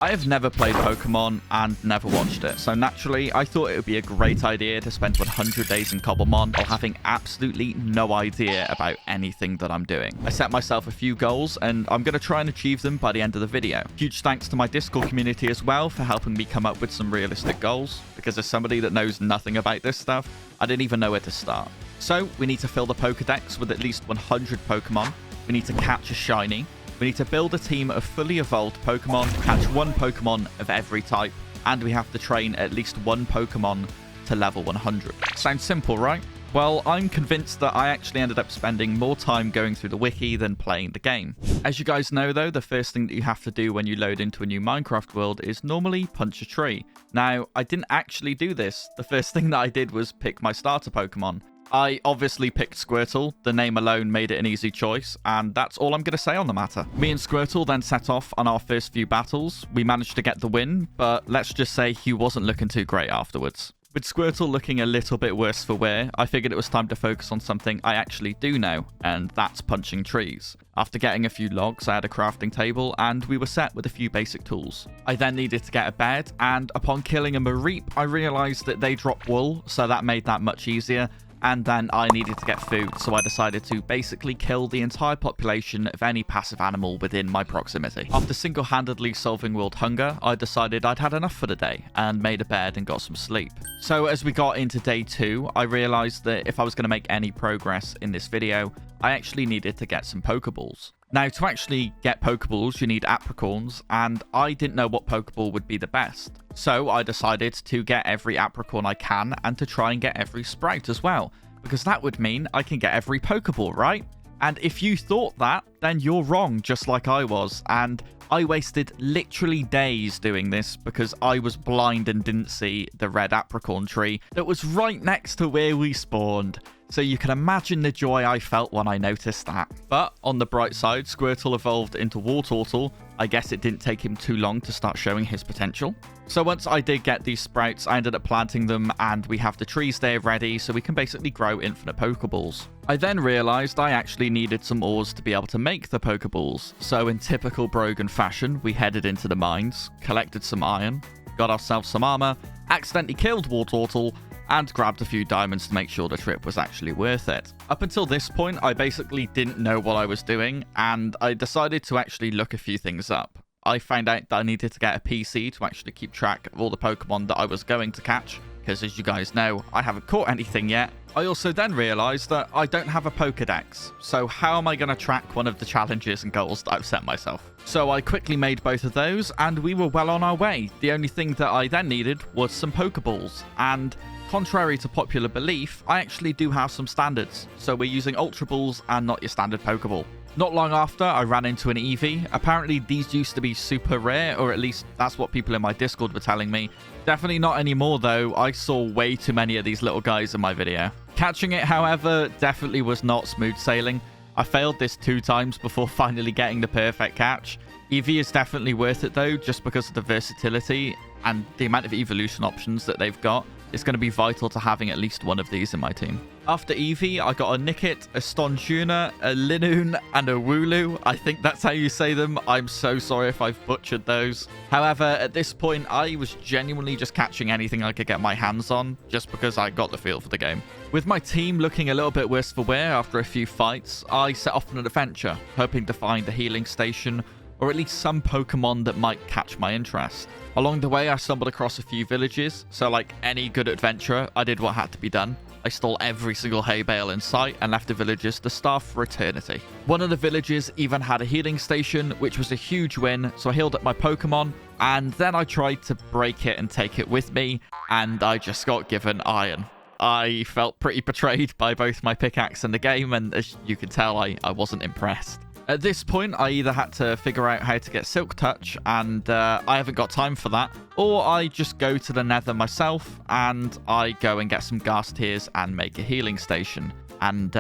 I have never played Pokemon and never watched it, so naturally I thought it would be a great idea to spend 100 days in Cobblemon while having absolutely no idea about anything that I'm doing. I set myself a few goals and I'm going to try and achieve them by the end of the video. Huge thanks to my Discord community as well for helping me come up with some realistic goals, because as somebody that knows nothing about this stuff, I didn't even know where to start. So we need to fill the Pokedex with at least 100 Pokemon, we need to catch a shiny, we need to build a team of fully evolved Pokemon, catch one Pokemon of every type, and we have to train at least one Pokemon to level 100. Sounds simple, right? Well, I'm convinced that I actually ended up spending more time going through the wiki than playing the game. As you guys know though, the first thing that you have to do when you load into a new Minecraft world is normally punch a tree. Now, I didn't actually do this. The first thing that I did was pick my starter Pokemon. I obviously picked Squirtle. The name alone made it an easy choice, and that's all I'm going to say on the matter. Me and Squirtle then set off on our first few battles. We managed to get the win, but let's just say he wasn't looking too great afterwards. With Squirtle looking a little bit worse for wear, I figured it was time to focus on something I actually do know, and that's punching trees. After getting a few logs, I had a crafting table, and we were set with a few basic tools. I then needed to get a bed, and upon killing a Mareep, I realized that they drop wool, so that made that much easier. And then I needed to get food, so I decided to basically kill the entire population of any passive animal within my proximity. After single-handedly solving world hunger, I decided I'd had enough for the day, and made a bed and got some sleep. So as we got into day 2, I realized that if I was going to make any progress in this video, I actually needed to get some Pokeballs. Now, to actually get Pokeballs, you need Apricorns, and I didn't know what Pokeball would be the best. So I decided to get every Apricorn I can, and to try and get every Sprout as well, because that would mean I can get every Pokeball, right? And if you thought that, then you're wrong, just like I was, and I wasted literally days doing this because I was blind and didn't see the red Apricorn tree that was right next to where we spawned. So you can imagine the joy I felt when I noticed that. But on the bright side, Squirtle evolved into Wartortle. I guess it didn't take him too long to start showing his potential. So once I did get these sprouts, I ended up planting them, and we have the trees there ready, so we can basically grow infinite Pokeballs. I then realized I actually needed some ores to be able to make the Pokeballs. So in typical Brogan fashion, we headed into the mines, collected some iron, got ourselves some armor, accidentally killed Wartortle, and grabbed a few diamonds to make sure the trip was actually worth it. Up until this point, I basically didn't know what I was doing, and I decided to actually look a few things up. I found out that I needed to get a PC to actually keep track of all the Pokemon that I was going to catch, because as you guys know, I haven't caught anything yet. I also then realized that I don't have a Pokedex, so how am I going to track one of the challenges and goals that I've set myself? So I quickly made both of those, and we were well on our way. The only thing that I then needed was some Pokeballs, and contrary to popular belief, I actually do have some standards, so we're using Ultra Balls and not your standard Pokeball. Not long after, I ran into an Eevee. Apparently, these used to be super rare, or at least that's what people in my Discord were telling me. Definitely not anymore, though. I saw way too many of these little guys in my video. Catching it, however, definitely was not smooth sailing. I failed this 2 times before finally getting the perfect catch. Eevee is definitely worth it, though, just because of the versatility and the amount of evolution options that they've got. It's going to be vital to having at least one of these in my team. After Eevee, I got a Nickit, a Stonjourner, a Linoon, and a Wooloo. I think that's how you say them. I'm so sorry if I've butchered those. However, at this point, I was genuinely just catching anything I could get my hands on, just because I got the feel for the game. With my team looking a little bit worse for wear after a few fights, I set off on an adventure, hoping to find a healing station, or at least some Pokemon that might catch my interest. Along the way, I stumbled across a few villages, so like any good adventurer, I did what had to be done. I stole every single hay bale in sight and left the villagers to starve for eternity. One of the villages even had a healing station, which was a huge win, so I healed up my Pokemon, and then I tried to break it and take it with me, and I just got given iron. I felt pretty betrayed by both my pickaxe and the game, and as you can tell, I wasn't impressed. At this point, I either had to figure out how to get Silk Touch, and I haven't got time for that, or I just go to the Nether myself, and I go and get some ghast tears and make a healing station. And,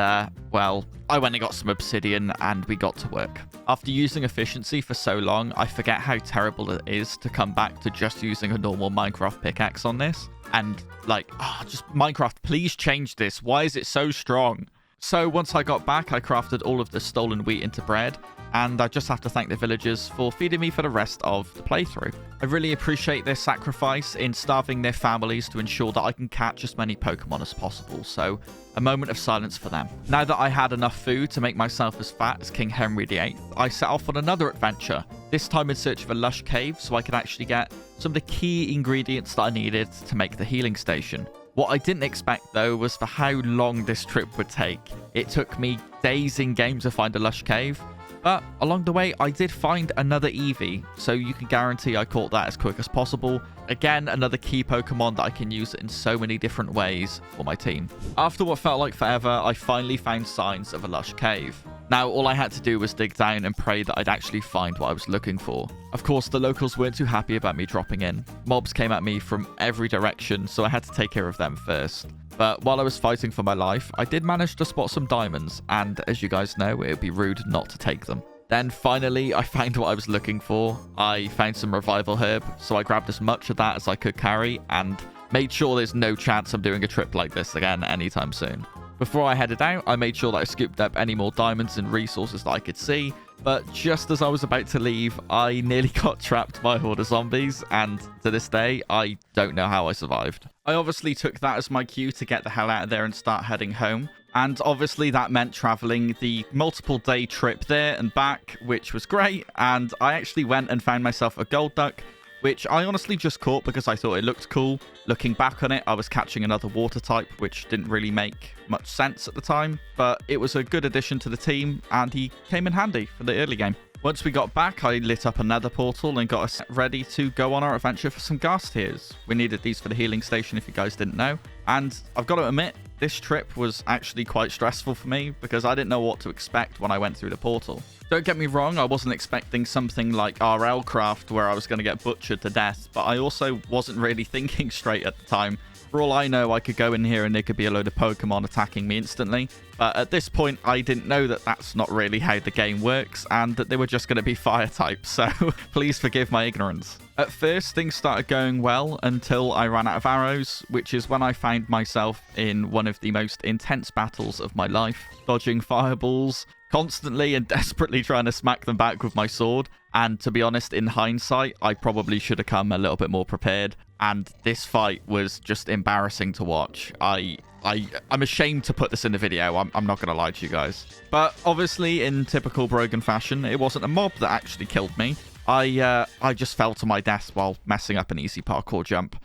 well, I went and got some obsidian, and we got to work. After using efficiency for so long, I forget how terrible it is to come back to just using a normal Minecraft pickaxe on this. And, like, just Minecraft, please change this. Why is it so strong? So once I got back, I crafted all of the stolen wheat into bread, and I just have to thank the villagers for feeding me for the rest of the playthrough. I really appreciate their sacrifice in starving their families to ensure that I can catch as many Pokemon as possible, so a moment of silence for them. Now that I had enough food to make myself as fat as King Henry VIII, I set off on another adventure, this time in search of a lush cave so I could actually get some of the key ingredients that I needed to make the healing station. What I didn't expect, though, was for how long this trip would take. It took me days in game to find a lush cave, but along the way, I did find another Eevee, so you can guarantee I caught that as quick as possible. Again, another key Pokemon that I can use in so many different ways for my team. After what felt like forever, I finally found signs of a lush cave. Now, all I had to do was dig down and pray that I'd actually find what I was looking for. Of course, the locals weren't too happy about me dropping in. Mobs came at me from every direction, so I had to take care of them first. But while I was fighting for my life, I did manage to spot some diamonds, and as you guys know, it would be rude not to take them. Then finally, I found what I was looking for. I found some revival herb, so I grabbed as much of that as I could carry, and made sure there's no chance I'm doing a trip like this again anytime soon. Before I headed out, I made sure that I scooped up any more diamonds and resources that I could see, but just as I was about to leave, I nearly got trapped by a horde of zombies, and to this day, I don't know how I survived. I obviously took that as my cue to get the hell out of there and start heading home, and obviously that meant traveling the multiple day trip there and back, which was great, and I actually went and found myself a gold duck, which I honestly just caught because I thought it looked cool. Looking back on it, I was catching another water type, which didn't really make much sense at the time, but it was a good addition to the team, and he came in handy for the early game. Once we got back, I lit up a nether portal and got us ready to go on our adventure for some ghast tears. We needed these for the healing station if you guys didn't know, and I've got to admit, this trip was actually quite stressful for me because I didn't know what to expect when I went through the portal. Don't get me wrong, I wasn't expecting something like RL Craft where I was going to get butchered to death, but I also wasn't really thinking straight at the time. For all I know, I could go in here and there could be a load of Pokemon attacking me instantly. But at this point, I didn't know that that's not really how the game works and that they were just going to be fire types. So please forgive my ignorance. At first, things started going well until I ran out of arrows, which is when I found myself in one of the most intense battles of my life, dodging fireballs, constantly and desperately trying to smack them back with my sword. And to be honest, in hindsight, I probably should have come a little bit more prepared. And this fight was just embarrassing to watch. I'm ashamed to put this in the video. I'm not going to lie to you guys. But obviously, in typical Brogan fashion, it wasn't a mob that actually killed me. I just fell to my death while messing up an easy parkour jump.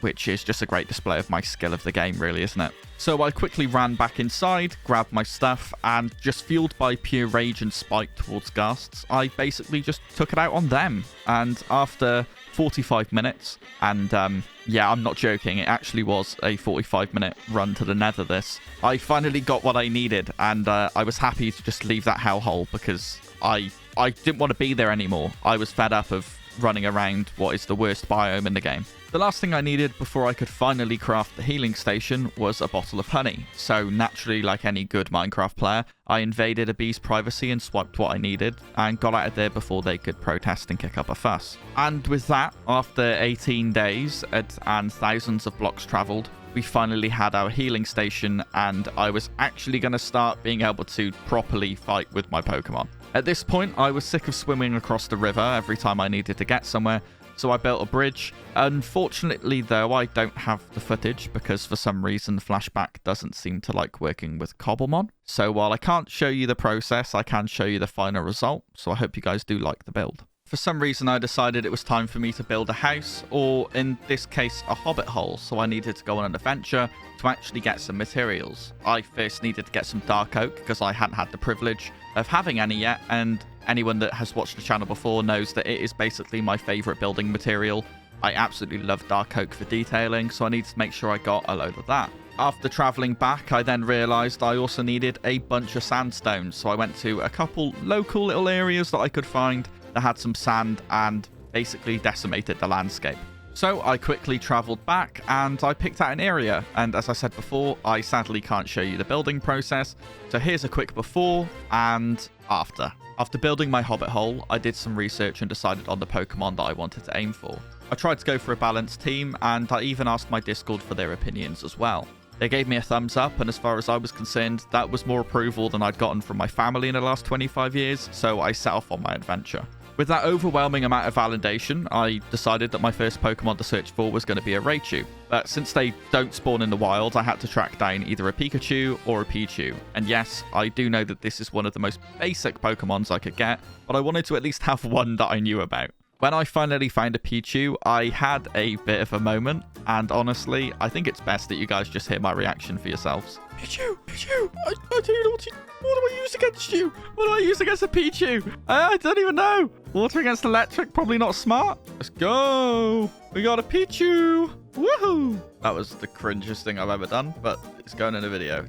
Which is just a great display of my skill of the game, really, isn't it? So I quickly ran back inside, grabbed my stuff, and just fueled by pure rage and spite towards ghasts, I basically just took it out on them. And after 45 minutes, and yeah, I'm not joking, it actually was a 45-minute run to the nether this, I finally got what I needed, and I was happy to just leave that hellhole because I didn't want to be there anymore. I was fed up of running around what is the worst biome in the game. The last thing I needed before I could finally craft the healing station was a bottle of honey. So naturally, like any good Minecraft player, I invaded a bee's privacy and swiped what I needed and got out of there before they could protest and kick up a fuss. And with that, after 18 days and thousands of blocks traveled, we finally had our healing station and I was actually going to start being able to properly fight with my Pokemon. At this point, I was sick of swimming across the river every time I needed to get somewhere, so I built a bridge. Unfortunately, though, I don't have the footage because for some reason Flashback doesn't seem to like working with Cobblemon. So while I can't show you the process, I can show you the final result, so I hope you guys do like the build. For some reason, I decided it was time for me to build a house, or in this case, a hobbit hole, so I needed to go on an adventure to actually get some materials. I first needed to get some dark oak because I hadn't had the privilege of having any yet, and anyone that has watched the channel before knows that it is basically my favorite building material. I absolutely love dark oak for detailing, so I needed to make sure I got a load of that. After traveling back, I then realized I also needed a bunch of sandstone, so I went to a couple local little areas that I could find that had some sand and basically decimated the landscape. So I quickly traveled back and I picked out an area, and as I said before, I sadly can't show you the building process, so here's a quick before and after. After building my hobbit hole, I did some research and decided on the Pokemon that I wanted to aim for. I tried to go for a balanced team, and I even asked my Discord for their opinions as well. They gave me a thumbs up, and as far as I was concerned, that was more approval than I'd gotten from my family in the last 25 years, so I set off on my adventure. With that overwhelming amount of validation, I decided that my first Pokemon to search for was going to be a Raichu. But since they don't spawn in the wild, I had to track down either a Pikachu or a Pichu. And yes, I do know that this is one of the most basic Pokemons I could get, but I wanted to at least have one that I knew about. When I finally found a Pichu, I had a bit of a moment, and honestly, I think it's best that you guys just hear my reaction for yourselves. Pichu! I don't know what do I use against you? What do I use against a Pichu? I don't even know. Water against electric, probably not smart. Let's go. We got a Pichu. Woohoo! That was the cringiest thing I've ever done, but it's going in a video.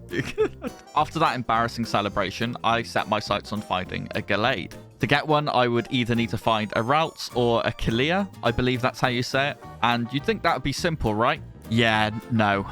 After that embarrassing celebration, I set my sights on finding a Gallade. To get one, I would either need to find a Ralts or a Kalia. I believe that's how you say it. And you'd think that would be simple, right? Yeah, no,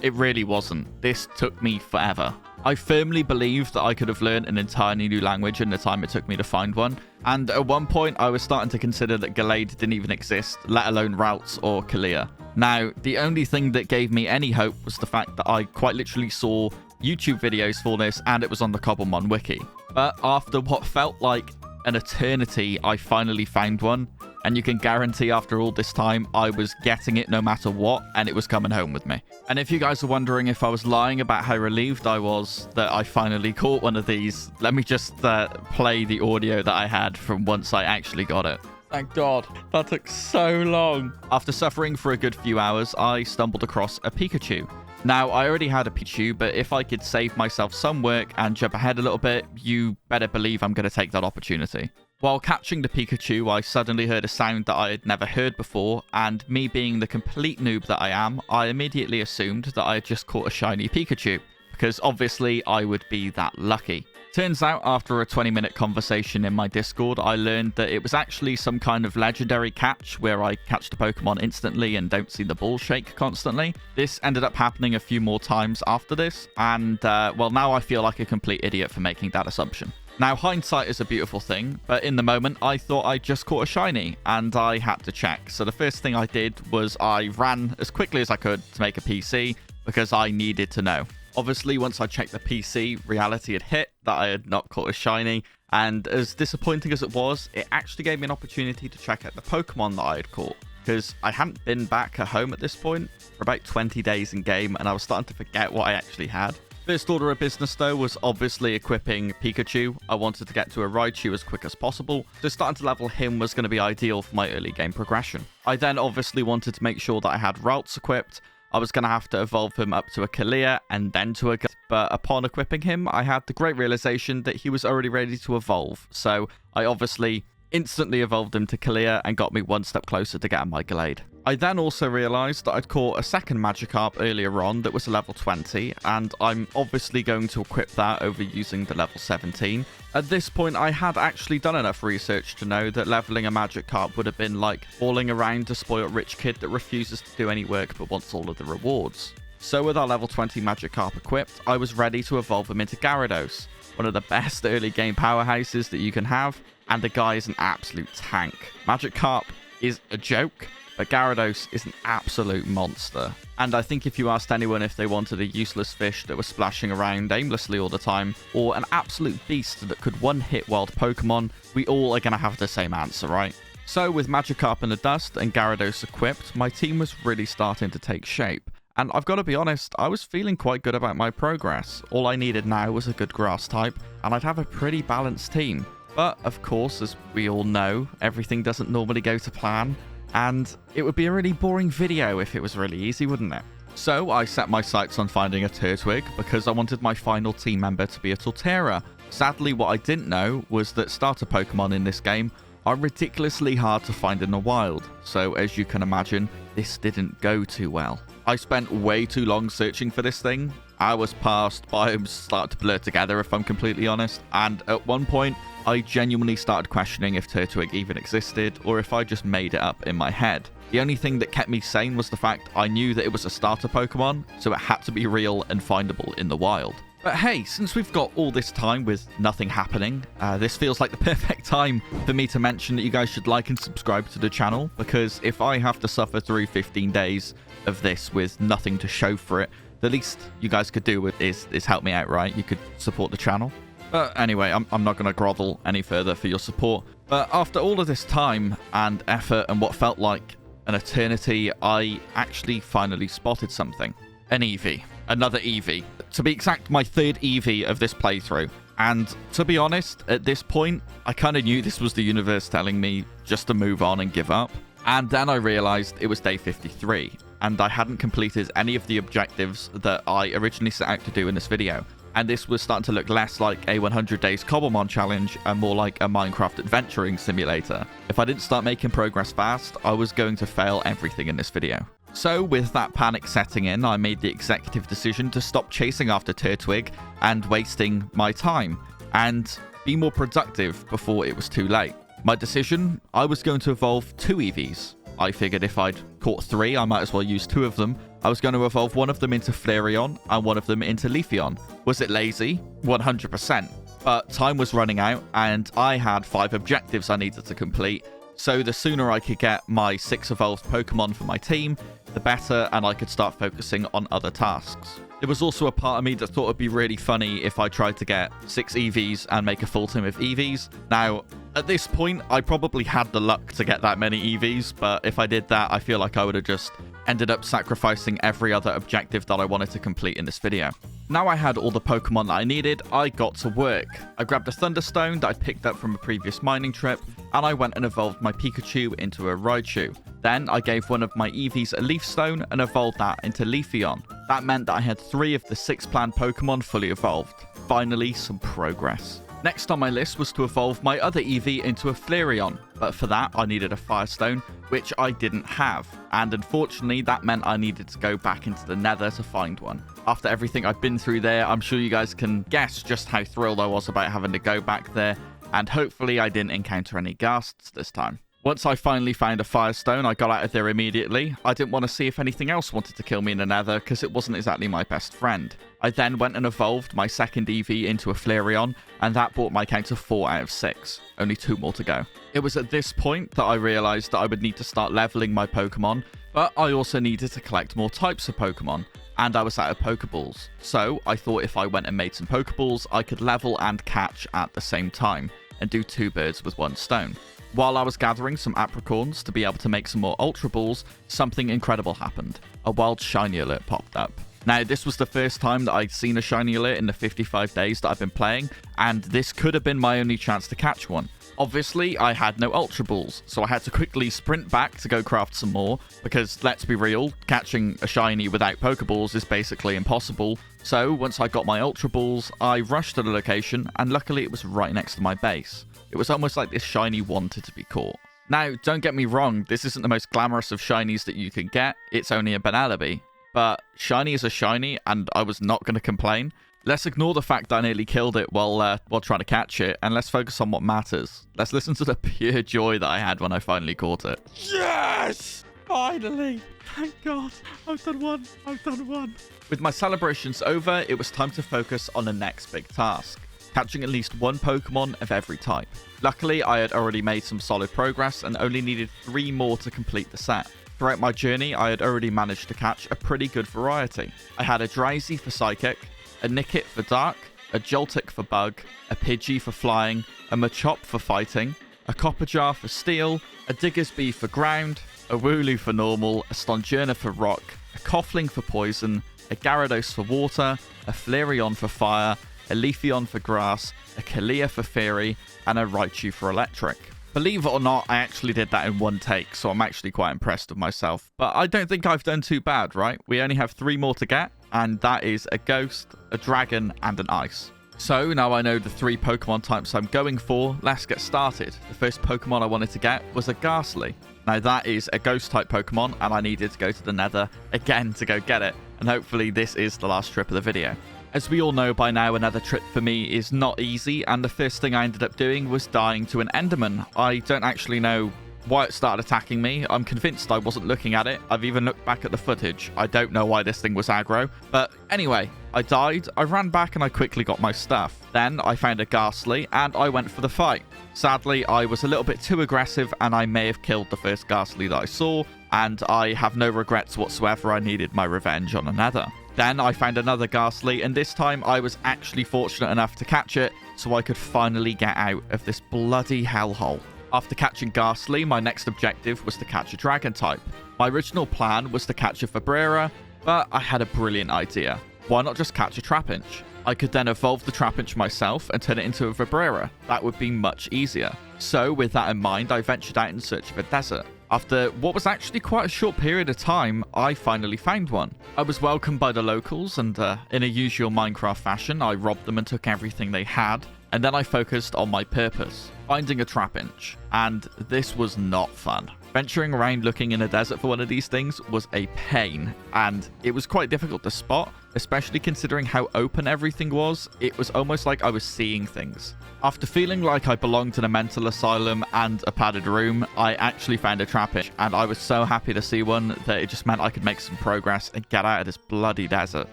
it really wasn't. This took me forever. I firmly believed that I could have learned an entirely new language in the time it took me to find one. And at one point, I was starting to consider that Gallade didn't even exist, let alone Ralts or Kalia. Now, the only thing that gave me any hope was the fact that I quite literally saw YouTube videos for this, and it was on the Cobblemon wiki. But after what felt like an eternity, I finally found one. And you can guarantee after all this time, I was getting it no matter what, and it was coming home with me. And if you guys are wondering if I was lying about how relieved I was that I finally caught one of these, let me just play the audio that I had from once I actually got it. Thank God. That took so long. After suffering for a good few hours, I stumbled across a Pikachu. Now, I already had a Pichu, but if I could save myself some work and jump ahead a little bit, you better believe I'm going to take that opportunity. While catching the Pikachu, I suddenly heard a sound that I had never heard before, and me being the complete noob that I am, I immediately assumed that I had just caught a shiny Pikachu, because obviously I would be that lucky. Turns out, after a 20-minute conversation in my Discord, I learned that it was actually some kind of legendary catch where I catch the Pokemon instantly and don't see the ball shake constantly. This ended up happening a few more times after this, and well, now I feel like a complete idiot for making that assumption. Now, hindsight is a beautiful thing, but in the moment, I thought I just caught a shiny, and I had to check. So the first thing I did was I ran as quickly as I could to make a PC, because I needed to know. Obviously, once I checked the PC, reality had hit that I had not caught a shiny, and as disappointing as it was, it actually gave me an opportunity to check out the Pokemon that I had caught, because I hadn't been back at home at this point for about 20 days in game, and I was starting to forget what I actually had. First order of business, though, was obviously equipping Pikachu. I wanted to get to a Raichu as quick as possible, so starting to level him was going to be ideal for my early game progression. I then obviously wanted to make sure that I had Ralts equipped. I was going to have to evolve him up to a Kalia and then to a Gallade, but upon equipping him, I had the great realization that he was already ready to evolve, so I obviously instantly evolved him to Kalia and got me one step closer to getting my Gallade. I then also realized that I'd caught a second Magikarp earlier on that was a level 20, and I'm obviously going to equip that over using the level 17. At this point, I had actually done enough research to know that leveling a Magikarp would have been like falling around a spoiled rich kid that refuses to do any work but wants all of the rewards. So with our level 20 Magikarp equipped, I was ready to evolve him into Gyarados, one of the best early game powerhouses that you can have, and the guy is an absolute tank. Magikarp is a joke, but Gyarados is an absolute monster. And I think if you asked anyone if they wanted a useless fish that was splashing around aimlessly all the time, or an absolute beast that could one-hit wild Pokemon, we all are going to have the same answer, right? So with Magikarp in the dust and Gyarados equipped, my team was really starting to take shape. And I've got to be honest, I was feeling quite good about my progress. All I needed now was a good grass type, and I'd have a pretty balanced team. But, of course, as we all know, everything doesn't normally go to plan. And it would be a really boring video if it was really easy, wouldn't it? So I set my sights on finding a Turtwig because I wanted my final team member to be a Torterra. Sadly, what I didn't know was that starter Pokemon in this game are ridiculously hard to find in the wild. So as you can imagine, this didn't go too well. I spent way too long searching for this thing. Hours passed, biomes started to blur together if I'm completely honest, and at one point, I genuinely started questioning if Turtwig even existed, or if I just made it up in my head. The only thing that kept me sane was the fact I knew that it was a starter Pokemon, so it had to be real and findable in the wild. But hey, since we've got all this time with nothing happening, this feels like the perfect time for me to mention that you guys should like and subscribe to the channel, because if I have to suffer through 15 days of this with nothing to show for it, The least you guys could do is help me out, right? You could support the channel. But anyway, I'm not going to grovel any further for your support. But after all of this time and effort and what felt like an eternity, I actually finally spotted something. An Eevee. Another Eevee. To be exact, my third Eevee of this playthrough. And to be honest, at this point, I kind of knew this was the universe telling me just to move on and give up. And then I realized it was day 53, and I hadn't completed any of the objectives that I originally set out to do in this video. And this was starting to look less like a 100 days Cobblemon challenge and more like a Minecraft adventuring simulator. If I didn't start making progress fast, I was going to fail everything in this video. So with that panic setting in, I made the executive decision to stop chasing after Turtwig and wasting my time, and be more productive before it was too late. My decision, I was going to evolve 2 Eevees. I figured if I'd caught 3, I might as well use 2 of them. I was going to evolve one of them into Flareon and one of them into Leafeon. Was it lazy? 100%. But time was running out and I had 5 objectives I needed to complete. So the sooner I could get my 6 evolved Pokemon for my team, the better, and I could start focusing on other tasks. There was also a part of me that thought it'd be really funny if I tried to get 6 Eevees and make a full team of Eevees. Now, at this point, I probably had the luck to get that many Eevees, but if I did that, I feel like I would have just ended up sacrificing every other objective that I wanted to complete in this video. Now I had all the Pokemon that I needed, I got to work. I grabbed a Thunderstone that I picked up from a previous mining trip, and I went and evolved my Pikachu into a Raichu. Then I gave one of my Eevees a Leaf Stone and evolved that into Leafeon. That meant that I had 3 of the 6 planned Pokemon fully evolved. Finally, some progress. Next on my list was to evolve my other Eevee into a Flareon, but for that I needed a Firestone, which I didn't have, and unfortunately that meant I needed to go back into the Nether to find one. After everything I've been through there, I'm sure you guys can guess just how thrilled I was about having to go back there, and hopefully I didn't encounter any ghasts this time. Once I finally found a Firestone, I got out of there immediately. I didn't want to see if anything else wanted to kill me in the Nether, because it wasn't exactly my best friend. I then went and evolved my second Eevee into a Flareon, and that brought my count to 4 out of 6. Only 2 more to go. It was at this point that I realized that I would need to start leveling my Pokemon, but I also needed to collect more types of Pokemon, and I was out of Pokeballs. So I thought if I went and made some Pokeballs, I could level and catch at the same time, and do 2 birds with 1 stone. While I was gathering some apricorns to be able to make some more Ultra Balls, something incredible happened. A wild shiny alert popped up. Now, this was the first time that I'd seen a shiny alert in the 55 days that I've been playing, and this could have been my only chance to catch one. Obviously, I had no Ultra Balls, so I had to quickly sprint back to go craft some more, because let's be real, catching a shiny without Pokeballs is basically impossible. So, once I got my Ultra Balls, I rushed to the location, and luckily it was right next to my base. It was almost like this shiny wanted to be caught. Now, don't get me wrong, this isn't the most glamorous of shinies that you can get, it's only a Bananabe. But shiny is a shiny, and I was not going to complain. Let's ignore the fact that I nearly killed it while trying to catch it, and let's focus on what matters. Let's listen to the pure joy that I had when I finally caught it. Yes! Finally! Thank God! I've done one! I've done one! With my celebrations over, it was time to focus on the next big task. Catching at least 1 Pokemon of every type. Luckily, I had already made some solid progress and only needed 3 more to complete the set. Throughout my journey, I had already managed to catch a pretty good variety. I had a Drowsy for Psychic, a Nickit for Dark, a Joltik for Bug, a Pidgey for Flying, a Machop for Fighting, a Copperjar for Steel, a Diggersby for Ground, a Wooloo for Normal, a Stonjourner for Rock, a Koffling for Poison, a Gyarados for Water, a Flareon for Fire, a Leafeon for Grass, a Kalia for Fairy, and a Raichu for Electric. Believe it or not, I actually did that in 1 take, so I'm actually quite impressed with myself. But I don't think I've done too bad, right? We only have 3 more to get, and that is a Ghost, a Dragon, and an Ice. So now I know the 3 Pokemon types I'm going for, let's get started. The first Pokemon I wanted to get was a Ghastly. Now that is a Ghost type Pokemon, and I needed to go to the Nether again to go get it. And hopefully this is the last trip of the video. As we all know by now, another trip for me is not easy, and the first thing I ended up doing was dying to an Enderman. I don't actually know why it started attacking me. I'm convinced I wasn't looking at it. I've even looked back at the footage. I don't know why this thing was aggro. But anyway, I died, I ran back, and I quickly got my stuff. Then I found a Ghastly, and I went for the fight. Sadly, I was a little bit too aggressive, and I may have killed the first Ghastly that I saw, and I have no regrets whatsoever. I needed my revenge on a Nether. Then I found another ghastly, and this time I was actually fortunate enough to catch it, so I could finally get out of this bloody hellhole. After catching ghastly, my next objective was to catch a dragon type. My original plan was to catch a Vibrera, but I had a brilliant idea. Why not just catch a Trapinch? I could then evolve the Trapinch myself and turn it into a Vibrera. That would be much easier. So with that in mind, I ventured out in search of a desert. After what was actually quite a short period of time, I finally found one. I was welcomed by the locals, and in a usual Minecraft fashion, I robbed them and took everything they had. And then I focused on my purpose, finding a Trapinch. And this was not fun. Venturing around looking in a desert for one of these things was a pain, and it was quite difficult to spot, especially considering how open everything was. It was almost like I was seeing things. After feeling like I belonged in a mental asylum and a padded room, I actually found a Trapinch, and I was so happy to see one that it just meant I could make some progress and get out of this bloody desert.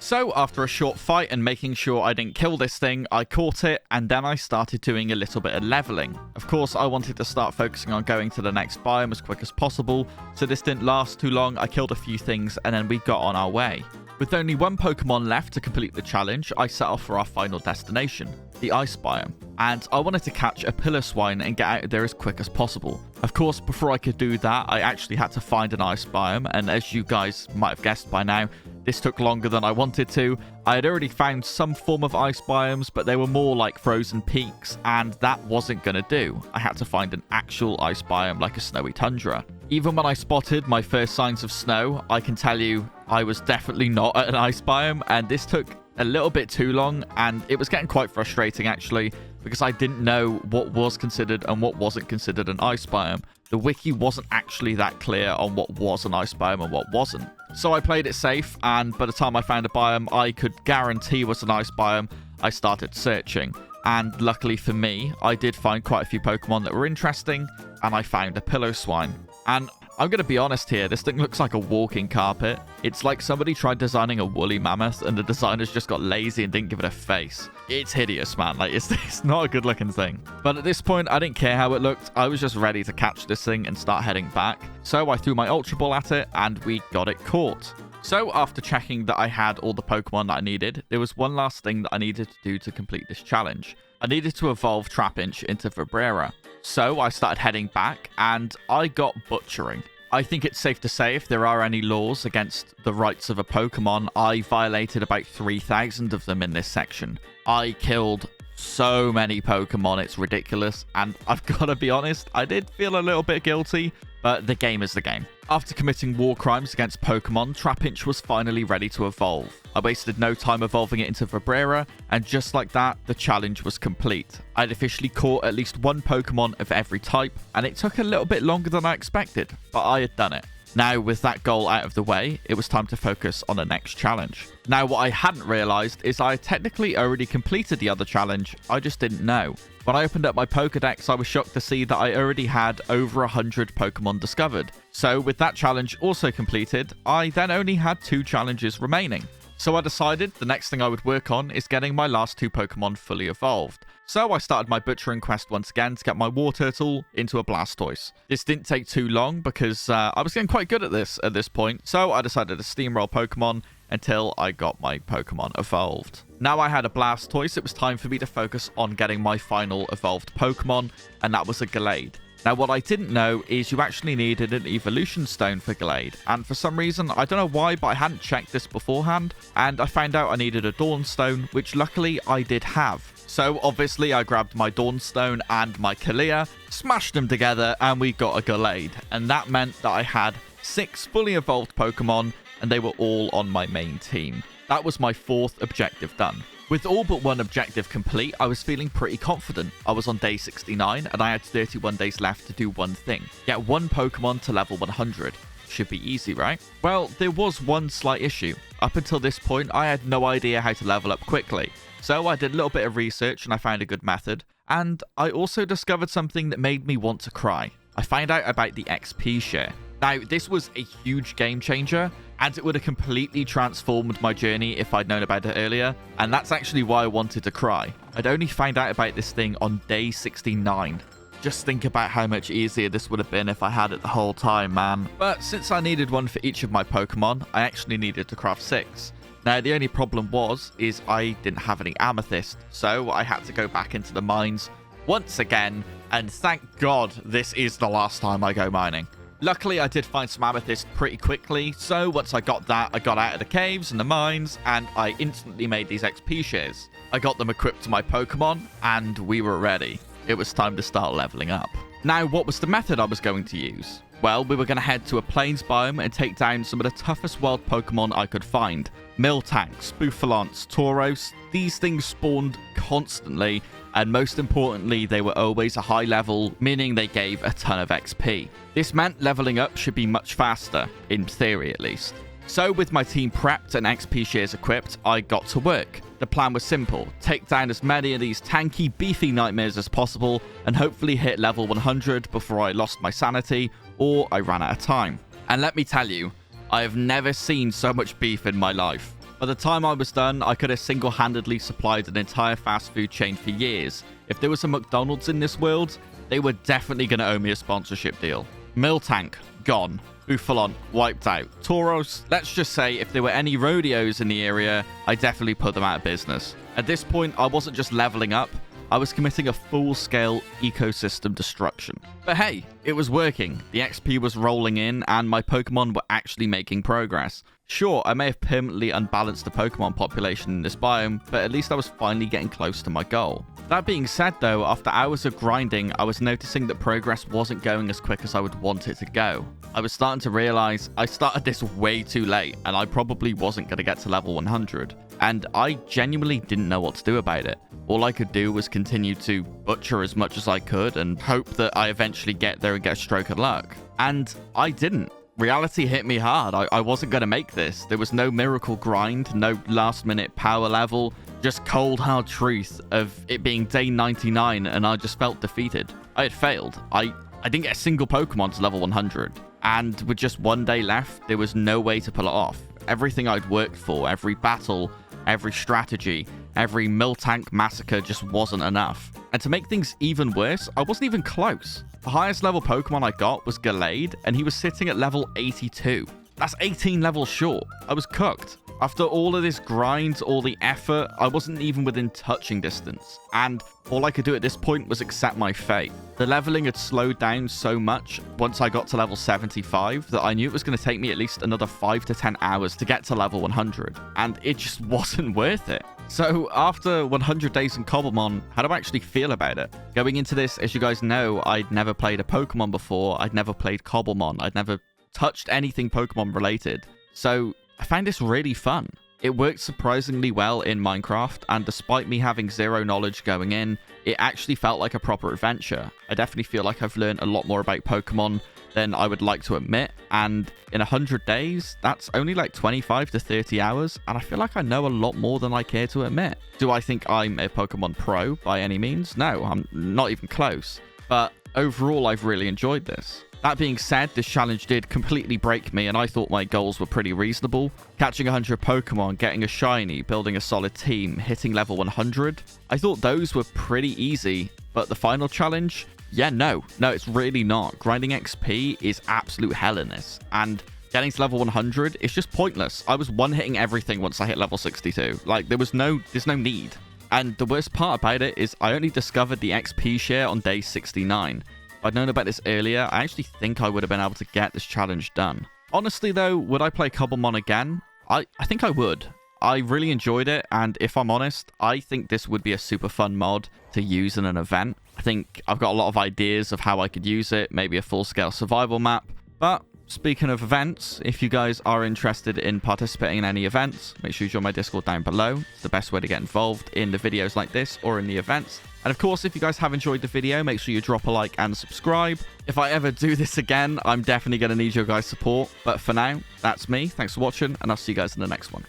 So after a short fight and making sure I didn't kill this thing, I caught it, and then I started doing a little bit of leveling. Of course, I wanted to start focusing on going to the next biome as quick as possible, so this didn't last too long. I killed a few things, and then we got on our way. With only one Pokemon left to complete the challenge, I set off for our final destination, the Ice Biome. And I wanted to catch a Piloswine and get out of there as quick as possible. Of course, before I could do that, I actually had to find an Ice Biome, and as you guys might have guessed by now, this took longer than I wanted to. I had already found some form of ice biomes, but they were more like frozen peaks, and that wasn't going to do. I had to find an actual ice biome like a snowy tundra. Even when I spotted my first signs of snow, I can tell you I was definitely not at an ice biome, and this took a little bit too long, and it was getting quite frustrating actually, because I didn't know what was considered and what wasn't considered an ice biome. The wiki wasn't actually that clear on what was an ice biome and what wasn't. So I played it safe, and by the time I found a biome I could guarantee was an ice biome, I started searching. And luckily for me, I did find quite a few Pokemon that were interesting, and I found a Piloswine. And I'm going to be honest here, this thing looks like a walking carpet. It's like somebody tried designing a woolly mammoth and the designers just got lazy and didn't give it a face. It's hideous, man. Like, it's not a good looking thing. But at this point, I didn't care how it looked. I was just ready to catch this thing and start heading back. So I threw my Ultra Ball at it and we got it caught. So after checking that I had all the Pokemon that I needed, there was one last thing that I needed to do to complete this challenge. I needed to evolve Trapinch into Vibrera. So I started heading back, and I got butchering. I think it's safe to say if there are any laws against the rights of a Pokemon, I violated about 3,000 of them in this section. I killed so many Pokemon, it's ridiculous, and I've got to be honest, I did feel a little bit guilty, but the game is the game. After committing war crimes against Pokemon, Trapinch was finally ready to evolve. I wasted no time evolving it into Vibrera, and just like that, the challenge was complete. I'd officially caught at least one Pokemon of every type, and it took a little bit longer than I expected, but I had done it. Now, with that goal out of the way, it was time to focus on the next challenge. Now, what I hadn't realized is I had technically already completed the other challenge, I just didn't know. When I opened up my Pokedex, I was shocked to see that I already had over 100 Pokemon discovered. So with that challenge also completed, I then only had 2 challenges remaining. So I decided the next thing I would work on is getting my last 2 Pokemon fully evolved. So I started my butchering quest once again to get my Wartortle into a Blastoise. This didn't take too long because I was getting quite good at this point, so I decided to steamroll Pokemon until I got my Pokemon evolved. Now I had a Blastoise, it was time for me to focus on getting my final evolved Pokemon, and that was a Gallade. Now, what I didn't know is you actually needed an evolution stone for Gallade, and for some reason, I don't know why, but I hadn't checked this beforehand, and I found out I needed a Dawnstone, which luckily I did have. So obviously I grabbed my Dawnstone and my Kalia, smashed them together, and we got a Gallade, and that meant that I had 6 fully evolved Pokemon, and they were all on my main team. That was my 4th objective done. With all but one objective complete, I was feeling pretty confident. I was on day 69 and I had 31 days left to do one thing. Get one Pokemon to level 100. Should be easy, right? Well, there was one slight issue. Up until this point, I had no idea how to level up quickly. So I did a little bit of research and I found a good method. And I also discovered something that made me want to cry. I found out about the XP share. Now, this was a huge game changer, and it would have completely transformed my journey if I'd known about it earlier, and that's actually why I wanted to cry. I'd only found out about this thing on day 69. Just think about how much easier this would have been if I had it the whole time, man. But since I needed one for each of my Pokemon, I actually needed to craft 6. Now, the only problem is I didn't have any amethyst, so I had to go back into the mines once again, and thank God this is the last time I go mining. Luckily, I did find some amethyst pretty quickly, so once I got that, I got out of the caves and the mines, and I instantly made these XP shares. I got them equipped to my Pokemon, and we were ready. It was time to start leveling up. Now, what was the method I was going to use? Well, we were going to head to a plains biome and take down some of the toughest wild Pokemon I could find. Miltanks, Bouffalants, Tauros, these things spawned constantly, and most importantly, they were always a high level, meaning they gave a ton of XP. This meant leveling up should be much faster, in theory at least. So with my team prepped and XP shares equipped, I got to work. The plan was simple: take down as many of these tanky, beefy nightmares as possible, and hopefully hit level 100 before I lost my sanity, or I ran out of time. And let me tell you, I have never seen so much beef in my life. By the time I was done, I could have single-handedly supplied an entire fast food chain for years. If there was a McDonald's in this world, they were definitely going to owe me a sponsorship deal. Miltank, gone. Bouffalant, wiped out. Tauros, let's just say if there were any rodeos in the area, I definitely put them out of business. At this point, I wasn't just leveling up, I was committing a full-scale ecosystem destruction. But hey, it was working. The XP was rolling in, and my Pokemon were actually making progress. Sure, I may have permanently unbalanced the Pokemon population in this biome, but at least I was finally getting close to my goal. That being said though, after hours of grinding, I was noticing that progress wasn't going as quick as I would want it to go. I was starting to realize I started this way too late, and I probably wasn't going to get to level 100. And I genuinely didn't know what to do about it. All I could do was continue to butcher as much as I could and hope that I eventually get there and get a stroke of luck. And I didn't. Reality hit me hard. I wasn't going to make this. There was no miracle grind, no last minute power level, just cold hard truth of it being day 99, and I just felt defeated. I had failed. I didn't get a single Pokemon to level 100. And with just one day left, there was no way to pull it off. Everything I'd worked for, every battle, every strategy, every Miltank massacre just wasn't enough. And to make things even worse, I wasn't even close. The highest level Pokemon I got was Gallade, and he was sitting at level 82. That's 18 levels short. I was cooked. After all of this grind, all the effort, I wasn't even within touching distance. And all I could do at this point was accept my fate. The leveling had slowed down so much once I got to level 75 that I knew it was going to take me at least another 5 to 10 hours to get to level 100. And it just wasn't worth it. So after 100 days in Cobblemon, how do I actually feel about it? Going into this, as you guys know, I'd never played a Pokemon before. I'd never played Cobblemon. I'd never touched anything Pokemon related. So I find this really fun. It worked surprisingly well in Minecraft, and despite me having zero knowledge going in, it actually felt like a proper adventure. I definitely feel like I've learned a lot more about Pokemon than I would like to admit, and in 100 days, that's only like 25 to 30 hours, and I feel like I know a lot more than I care to admit. Do I think I'm a Pokemon pro by any means? No, I'm not even close. But overall, I've really enjoyed this. That being said, this challenge did completely break me, and I thought my goals were pretty reasonable. Catching 100 Pokemon, getting a shiny, building a solid team, hitting level 100. I thought those were pretty easy, but the final challenge? Yeah, no, it's really not. Grinding XP is absolute hell in this, and getting to level 100 is just pointless. I was one-hitting everything once I hit level 62. Like, there's no need. And the worst part about it is I only discovered the XP share on day 69. If I'd known about this earlier, I actually think I would have been able to get this challenge done. Honestly though, would I play Cobblemon again? I think I would. I really enjoyed it, and if I'm honest, I think this would be a super fun mod to use in an event. I think I've got a lot of ideas of how I could use it, maybe a full-scale survival map. But speaking of events, if you guys are interested in participating in any events, make sure you join my Discord down below. It's the best way to get involved in the videos like this or in the events. And of course, if you guys have enjoyed the video, make sure you drop a like and subscribe. If I ever do this again, I'm definitely going to need your guys' support. But for now, that's me. Thanks for watching, and I'll see you guys in the next one.